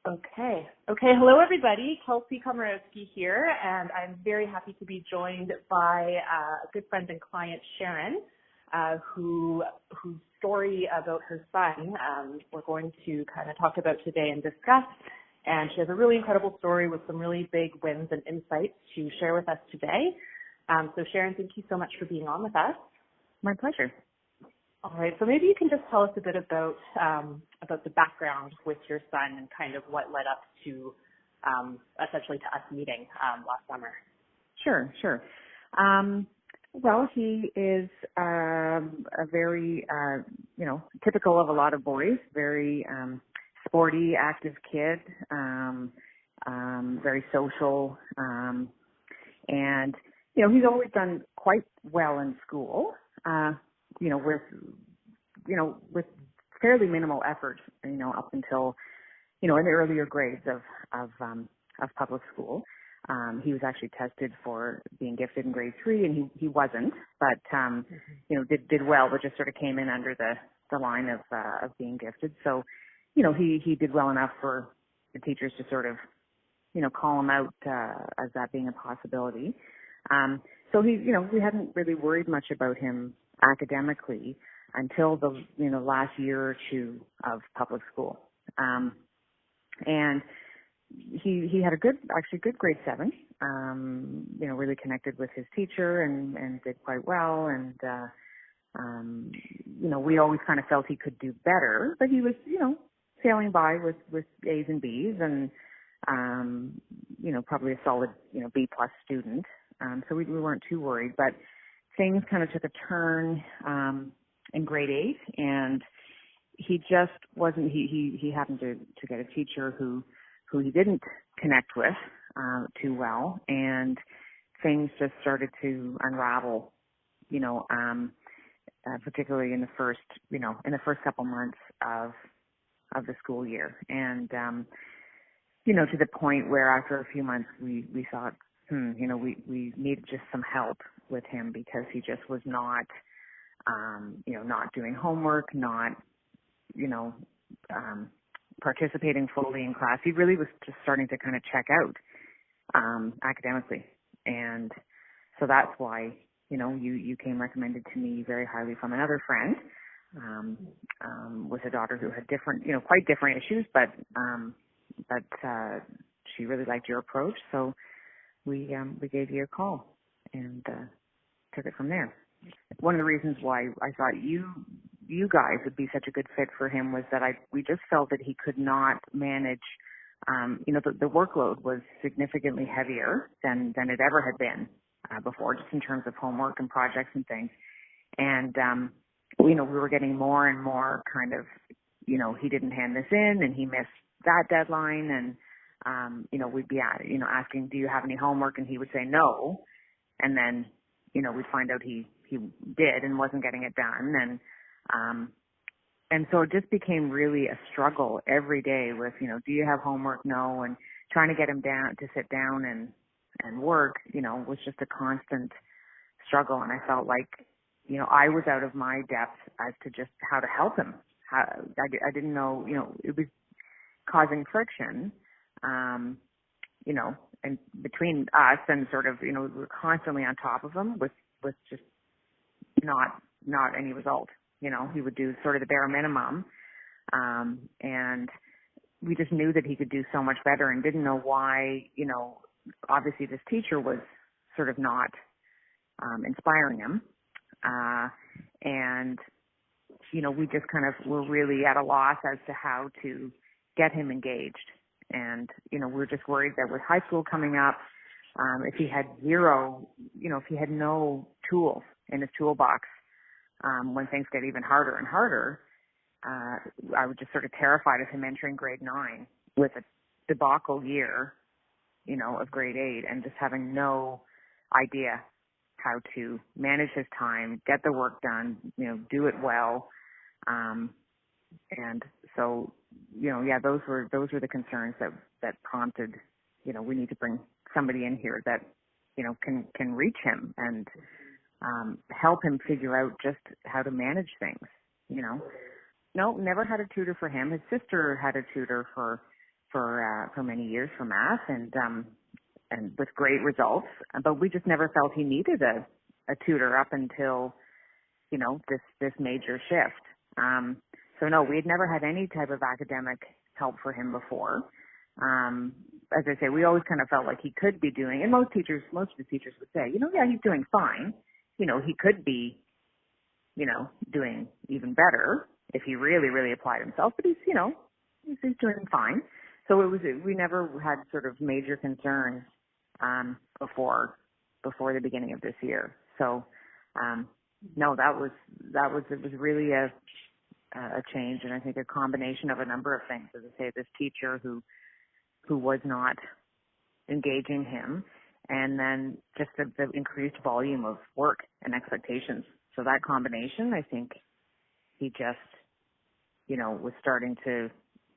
Okay. Okay. Hello, everybody. Kelsey Komorowski here, and I'm very happy to be joined by a good friend and client, Sharon, whose story about her son we're going to kind of talk about today and discuss. And she has a really incredible story with some really big wins and insights to share with us today. So, Sharon, thank you so much for being on with us. My pleasure. All right, so maybe you can just tell us a bit about the background with your son and kind of what led up to essentially to us meeting last summer. Sure. Well, he is a very, typical of a lot of boys, very sporty, active kid, very social, and, he's always done quite well in school. With fairly minimal effort, up until, in the earlier grades of public school. He was actually tested for being gifted in grade 3, and he wasn't, but, did well, but just sort of came in under the line of being gifted. So, he did well enough for the teachers to sort of, call him out, as that being a possibility. So we hadn't really worried much about him academically until the last year or two of public school, and he had a good grade 7. Really connected with his teacher and did quite well, and we always kind of felt he could do better, but he was sailing by with A's and B's, and probably a solid B+ student. So we weren't too worried, but things kind of took a turn in grade 8, and he just wasn't. He happened to get a teacher who he didn't connect with too well, and things just started to unravel. Particularly in the first couple months of the school year, and to the point where after a few months we thought, we needed just some help with him, because he just was not, not doing homework, not, participating fully in class. He really was just starting to kind of check out, academically. And so that's why, you came recommended to me very highly from another friend, with a daughter who had different, quite different issues, but she really liked your approach. So we gave you a call and took it from there. One of the reasons why I thought you guys would be such a good fit for him was that we just felt that he could not manage. The workload was significantly heavier than it ever had been before, just in terms of homework and projects and things. And we were getting more and more kind of, he didn't hand this in, and he missed that deadline, and we'd be asking, do you have any homework? And he would say no. And then, we'd find out he did and wasn't getting it done. And so it just became really a struggle every day with, do you have homework? No. And trying to get him down to sit down and work, was just a constant struggle. And I felt like, I was out of my depth as to just how to help him. I didn't know, it was causing friction, and between us, and sort of, we were constantly on top of him with just not any result. He would do sort of the bare minimum, and we just knew that he could do so much better, and didn't know why. Obviously this teacher was sort of not inspiring him, and we just kind of were really at a loss as to how to get him engaged. And, we were just worried that with high school coming up, if he had if he had no tools in his toolbox, when things get even harder and harder, I was just sort of terrified of him entering grade 9 with a debacle year, of grade 8, and just having no idea how to manage his time, get the work done, do it well. And so, those were the concerns that prompted, we need to bring somebody in here that, can reach him and help him figure out just how to manage things, No, never had a tutor for him. His sister had a tutor for for many years for math and with great results. But we just never felt he needed a tutor up until, you know, this major shift. So no, we had never had any type of academic help for him before. As I say, we always kind of felt like he could be doing, and most of the teachers would say, you know, yeah, he's doing fine. You know, he could be, you know, doing even better if he really, really applied himself, but he's, you know, he's doing fine. So we never had sort of major concerns, before the beginning of this year. So, no, it was really a change, and I think a combination of a number of things. As I say, this teacher who was not engaging him, and then just the increased volume of work and expectations. So that combination, I think he just, you know, was starting to,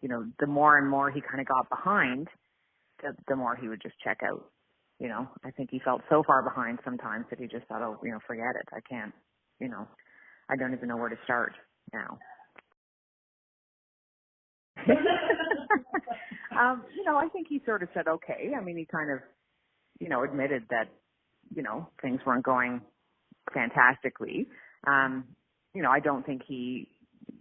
you know, the more and more he kind of got behind, the more he would just check out. You know, I think he felt so far behind sometimes that he just thought, oh, you know, forget it. I can't, you know, I don't even know where to start now. You know, I think he sort of said, okay. I mean, he kind of, you know, admitted that, you know, things weren't going fantastically. You know, I don't think he,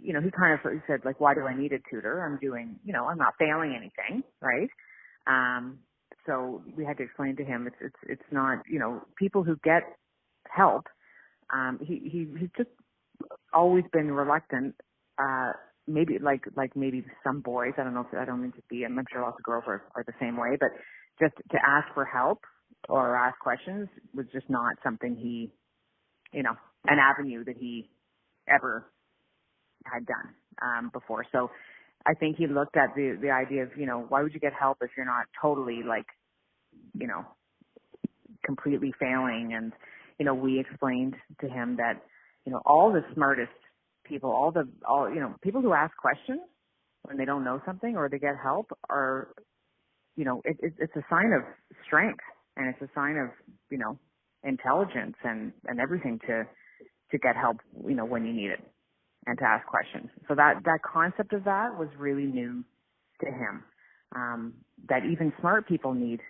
you know, he kind of said, like, why do I need a tutor? I'm doing, you know, I'm not failing anything, right? So we had to explain to him it's not, you know, people who get help, he's just always been reluctant, maybe like maybe some boys, I don't mean to be, I'm sure lots of girls are the same way, but just to ask for help or ask questions was just not something he, you know, an avenue that he ever had done before. So I think he looked at the idea of, you know, why would you get help if you're not totally, like, you know, completely failing? And, you know, we explained to him that, you know, all the smartest people, all you know, people who ask questions when they don't know something or they get help are, you know, it's a sign of strength, and it's a sign of, you know, intelligence and everything to get help, you know, when you need it, and to ask questions. So that concept of that was really new to him. That even smart people need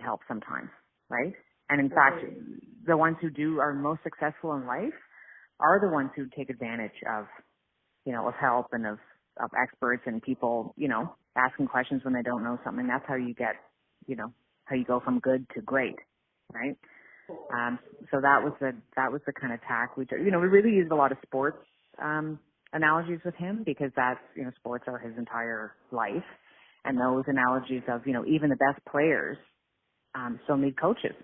help sometimes, right? And in fact, the ones who are most successful in life are the ones who take advantage of, you know, of help and of experts and people, you know, asking questions when they don't know something. That's how you get, you know, how you go from good to great, right? So that was the kind of tack we took. You know, we really used a lot of sports analogies with him, because that's, you know, sports are his entire life, and those analogies of, you know, even the best players still need coaches,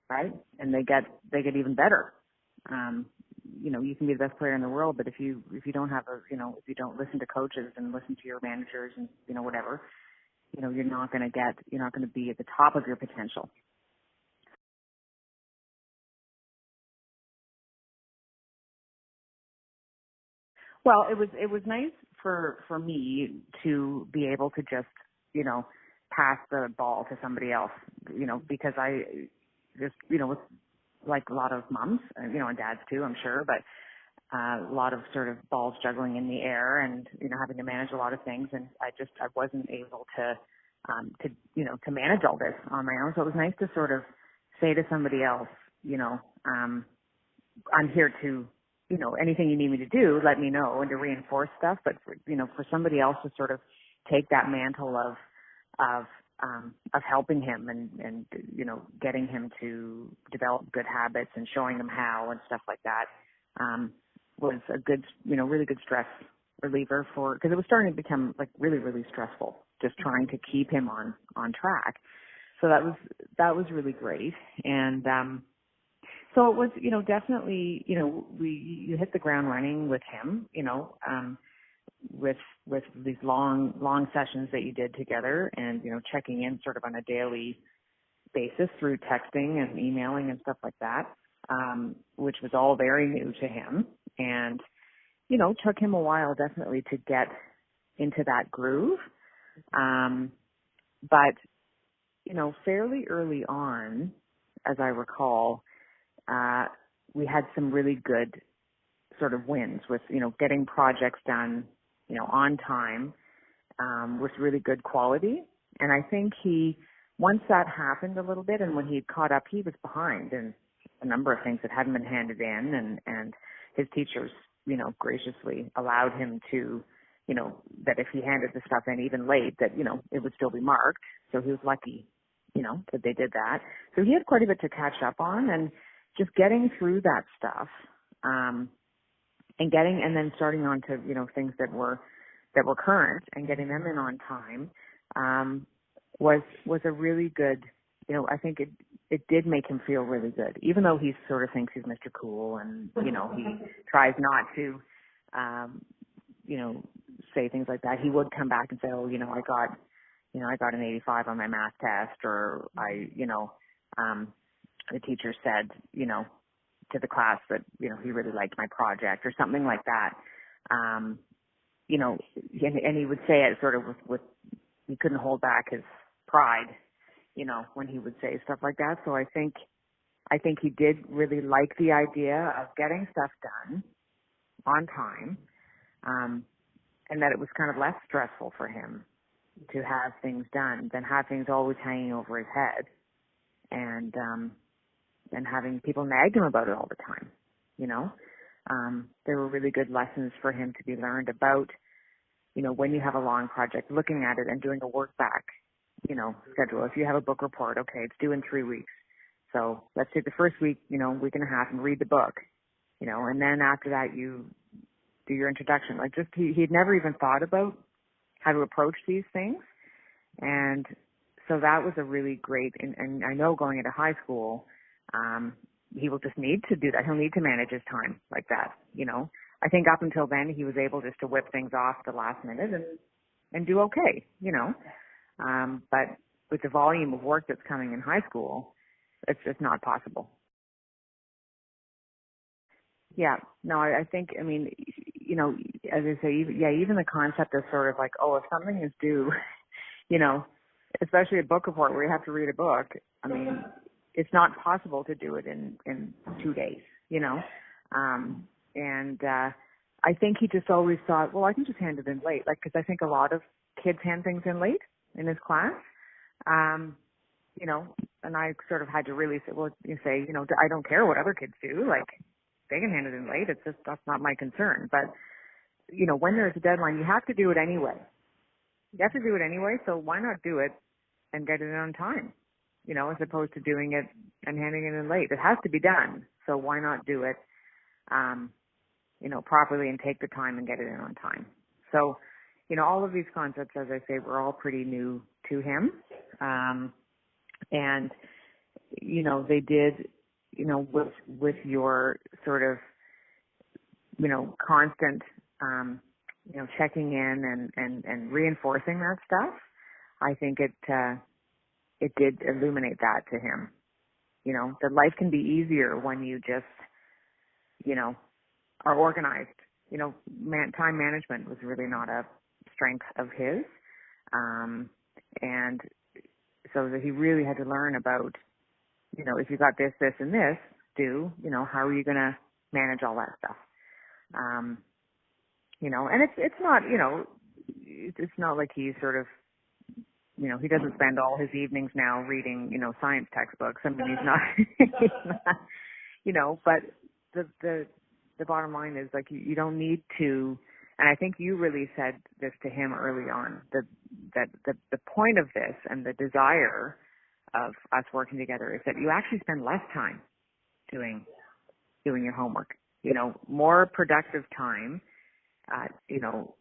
right? And they get even better. You know, you can be the best player in the world, but if you don't have if you don't listen to coaches and listen to your managers and, you know, whatever, you know, you're not going to be at the top of your potential. Well, it was nice for me to be able to just, you know, pass the ball to somebody else, you know, because I just, you know, with like a lot of moms, you know, and dads too, I'm sure, but a lot of sort of balls juggling in the air and, you know, having to manage a lot of things. And I wasn't able to you know, to manage all this on my own. So it was nice to sort of say to somebody else, you know, I'm here to, you know, anything you need me to do, let me know, and to reinforce stuff. But you know, for somebody else to sort of take that mantle of helping him and, you know, getting him to develop good habits and showing him how and stuff like that, was a good, you know, really good stress reliever because it was starting to become like really, really stressful, just trying to keep him on track. So that was really great. And, so it was, you know, definitely, you know, you hit the ground running with him, you know, with these long sessions that you did together, and, you know, checking in sort of on a daily basis through texting and emailing and stuff like that, which was all very new to him, and, you know, took him a while definitely to get into that groove. But, you know, fairly early on, as I recall, we had some really good sort of wins with, you know, getting projects done, you know, on time, with really good quality. And I think once that happened a little bit and when he caught up, he was behind in a number of things that hadn't been handed in, and his teachers, graciously allowed him to, that if he handed the stuff in even late, that, it would still be marked. So he was lucky, that they did that. So he had quite a bit to catch up on, and just getting through that stuff, and then starting on to, things that were current and getting them in on time, was a really good, I think it did make him feel really good, even though he sort of thinks he's Mr. Cool and, he tries not to, say things like that. He would come back and say, oh, I got an 85 on my math test, or the teacher said, to the class that, he really liked my project or something like that. And he would say it sort of with he couldn't hold back his pride, when he would say stuff like that. So I think he did really like the idea of getting stuff done on time, and that it was kind of less stressful for him to have things done than have things always hanging over his head and having people nag him about it all the time, There were really good lessons for him to be learned about, when you have a long project, looking at it and doing a work back, schedule. If you have a book report, okay, it's due in 3 weeks. So let's take the first week, week and a half and read the book, and then after that you do your introduction. Like he'd never even thought about how to approach these things. And so that was a really great, and I know going into high school, he will just need to do that. He'll need to manage his time like that, I think up until then he was able just to whip things off at the last minute and do okay, but with the volume of work that's coming in high school, it's just not possible. Yeah, no, I think, as I say, even the concept of sort of like, oh, if something is due, especially a book report where you have to read a book, it's not possible to do it in 2 days, I think he just always thought, well, I can just hand it in late, because I think a lot of kids hand things in late in his class, and I sort of had to really say, I don't care what other kids do, they can hand it in late, it's just, that's not my concern. But, when there's a deadline, you have to do it anyway. So why not do it and get it in on time, as opposed to doing it and handing it in late. It has to be done, so why not do it, properly and take the time and get it in on time. So, all of these concepts, as I say, were all pretty new to him. And, they did, with your sort of, constant, checking in and reinforcing that stuff, I think it did illuminate that to him, that life can be easier when you just, are organized. Time management was really not a strength of his. And so that he really had to learn about, if you got this, this, and this due, how are you going to manage all that stuff? And it's not, it's not like he's sort of, he doesn't spend all his evenings now reading, science textbooks. He's not, but the bottom line is you don't need to, and I think you really said this to him early on, that the point of this and the desire of us working together is that you actually spend less time doing your homework, more productive time,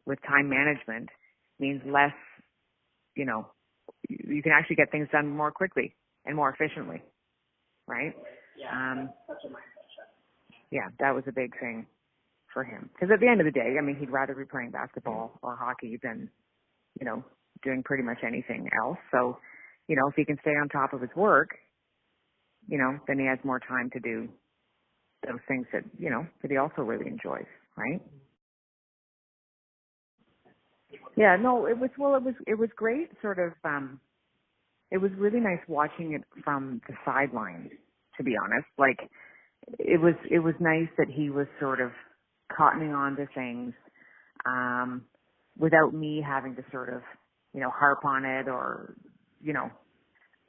with time management means less, you can actually get things done more quickly and more efficiently, right? Yeah, that was a big thing for him. Because at the end of the day, he'd rather be playing basketball or hockey than, doing pretty much anything else. So, if he can stay on top of his work, then he has more time to do those things that, that he also really enjoys, right? Yeah, no, it was great sort of, it was really nice watching it from the sidelines, to be honest. It was nice that he was sort of cottoning on to things, without me having to sort of, harp on it or,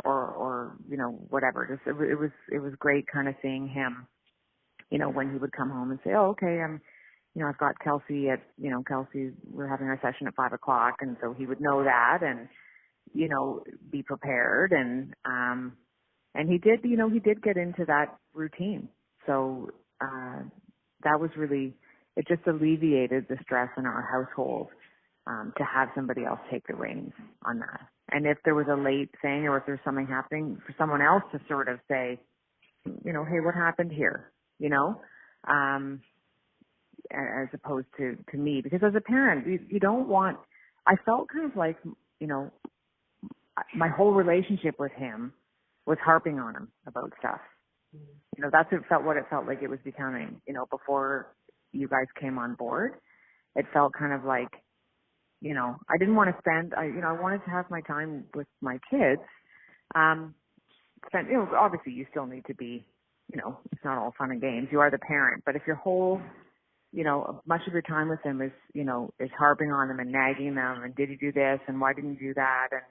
or whatever. Just it was great kind of seeing him, when he would come home and say, oh, okay, I've got Kelsey Kelsey, we're having our session at 5:00, and so he would know that and, be prepared and he did get into that routine. So that was really, it just alleviated the stress in our household to have somebody else take the reins on that. And if there was a late thing or if there's something happening, for someone else to sort of say, hey, what happened here? As opposed to me, because as a parent, you don't want, I felt kind of like, my whole relationship with him was harping on him about stuff. That's what it felt like it was becoming, before you guys came on board. It felt kind of like, I didn't want to spend, I wanted to have my time with my kids. Obviously you still need to be, it's not all fun and games. You are the parent, but if your whole, much of your time with them is, is harping on them and nagging them and did you do this and why didn't you do that? And,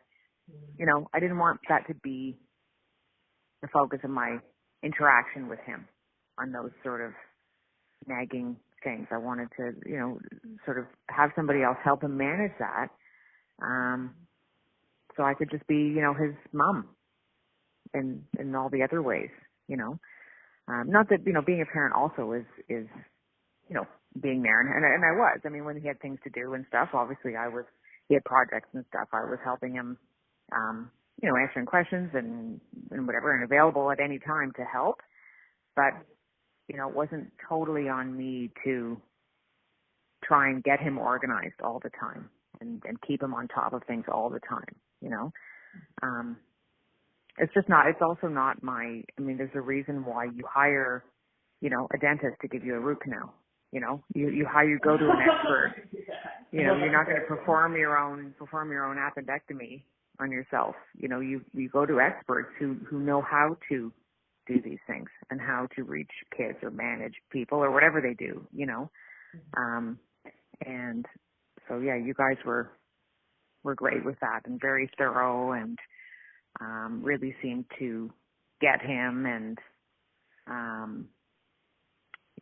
I didn't want that to be the focus of my interaction with him on those sort of nagging things. I wanted to, sort of have somebody else help him manage that. So I could just be, his mom in all the other ways, not that, being a parent also is, being there. And I was, when he had things to do and stuff, obviously he had projects and stuff. I was helping him, answering questions and whatever, and available at any time to help. But, it wasn't totally on me to try and get him organized all the time and keep him on top of things all the time, It's just not, it's also not there's a reason why you hire, a dentist to give you a root canal. You go to an expert. You're not going to perform your own appendectomy on yourself. You go to experts who know how to do these things and how to reach kids or manage people or whatever they do, and so yeah, you guys were great with that and very thorough and really seemed to get him and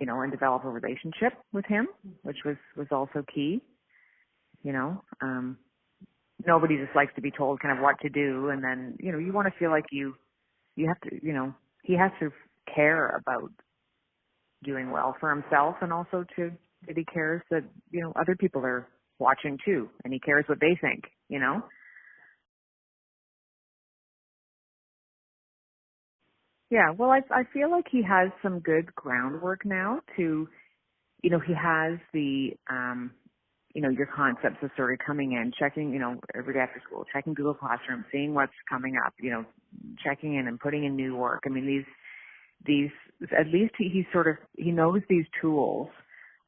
and develop a relationship with him, which was also key. Nobody just likes to be told kind of what to do, and then you want to feel like you have to, he has to care about doing well for himself, and also that he cares that other people are watching too, and he cares what they think. Yeah, well, I feel like he has some good groundwork now to, he has the, your concepts of sort of coming in, checking, every day after school, checking Google Classroom, seeing what's coming up, checking in and putting in new work. These, at least he knows these tools,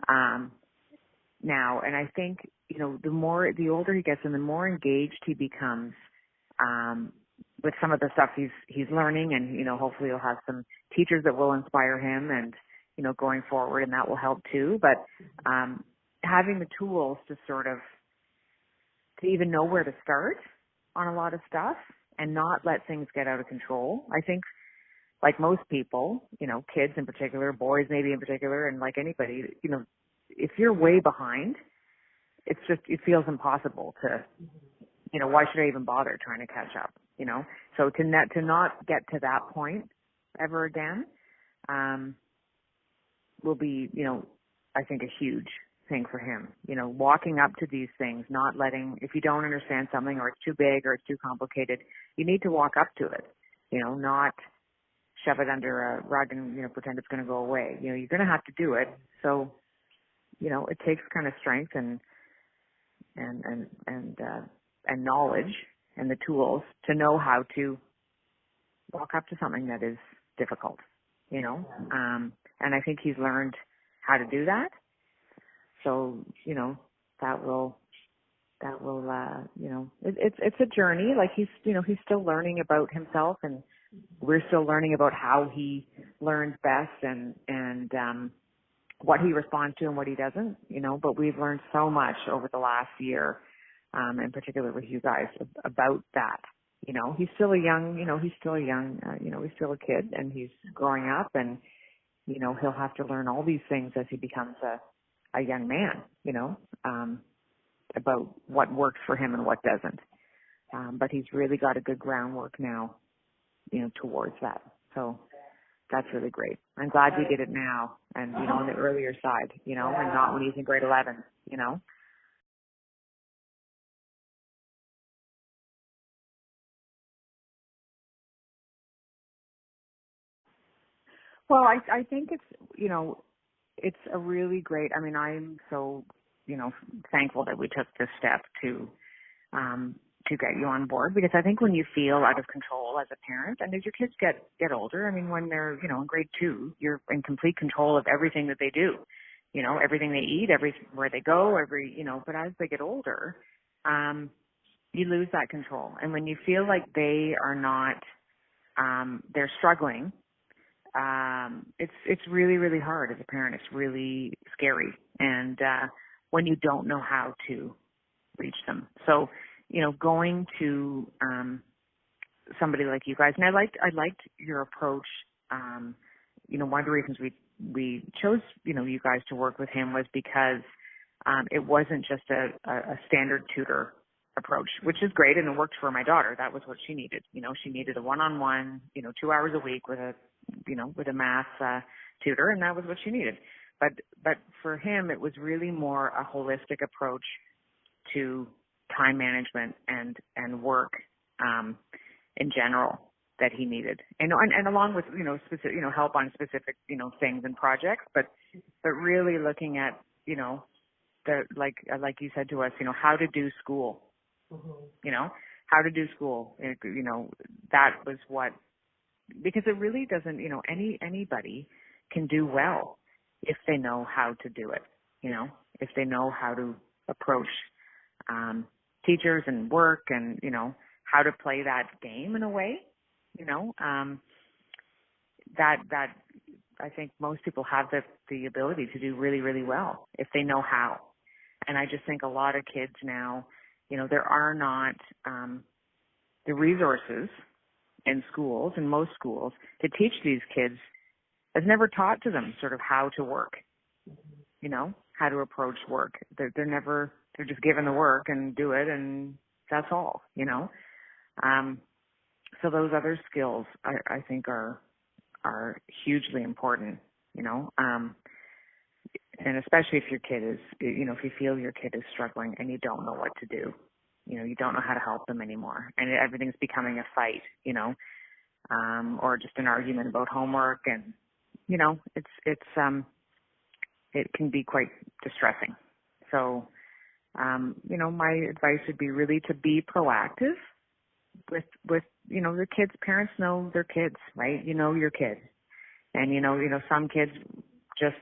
now. And I think, the older he gets and the more engaged he becomes, with some of the stuff he's learning, and hopefully he'll have some teachers that will inspire him and going forward, and that will help too. But having the tools to to even know where to start on a lot of stuff and not let things get out of control. I think, like most people, kids in particular, boys maybe in particular, and like anybody, if you're way behind, it feels impossible to, why should I even bother trying to catch up? So to not get to that point ever again, will be, I think a huge thing for him. Walking up to these things, not letting, if you don't understand something or it's too big or it's too complicated, you need to walk up to it, not shove it under a rug and, pretend it's going to go away. You're going to have to do it. So, it takes kind of strength and knowledge and the tools to know how to walk up to something that is difficult, and I think he's learned how to do that. So, that will, it's a journey. Like he's still learning about himself, and we're still learning about how he learns best and what he responds to and what he doesn't, but we've learned so much over the last year, in particular with you guys about that. He's still he's still a kid and he's growing up and, he'll have to learn all these things as he becomes a young man, about what works for him and what doesn't. But he's really got a good groundwork now, towards that. So that's really great. I'm glad we did it now and, on the earlier side, and not when he's in grade 11. Well, I think it's a really great, I'm so, thankful that we took this step to get you on board, because I think when you feel out of control as a parent, and as your kids get older, when they're, in grade 2, you're in complete control of everything that they do, everything they eat, where they go, but as they get older, you lose that control. And when you feel like they are not, they're struggling, it's really, really hard as a parent. It's really scary. And, when you don't know how to reach them. So, going to, somebody like you guys, and I liked your approach. One of the reasons we chose, you guys to work with him was because, it wasn't just a standard tutor approach, which is great. And it worked for my daughter. That was what she needed. She needed a one-on-one, 2 hours a week with a math, tutor, and that was what she needed. But for him, it was really more a holistic approach to time management and work, in general that he needed. And along with, specific, help on specific, things and projects, but really looking at, like you said to us, how to do school, how to do school, that was what, because it really doesn't, anybody can do well if they know how to do it, if they know how to approach, teachers and work and, how to play that game in a way, that I think most people have the ability to do really, really well if they know how. And I just think a lot of kids now, there are not, the resources in schools, in most schools, to teach these kids has never taught to them sort of how to work, how to approach work. They're just given the work and do it, and that's all, So those other skills I think are hugely important, and especially if your kid is, if you feel your kid is struggling and you don't know what to do, you don't know how to help them anymore, and everything's becoming a fight, or just an argument about homework, and it can be quite distressing. So, my advice would be really to be proactive with the kids. Parents know their kids, right? Your kid, and some kids just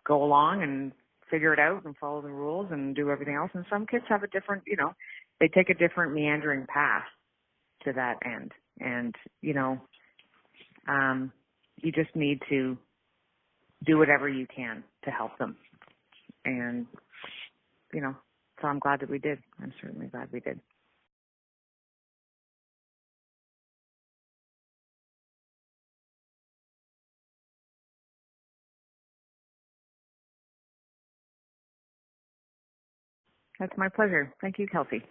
go along and figure it out and follow the rules and do everything else, and some kids have a different, they take a different meandering path to that end, and you just need to do whatever you can to help them. And, so I'm glad that we did. I'm certainly glad we did. That's my pleasure. Thank you, Kelsey.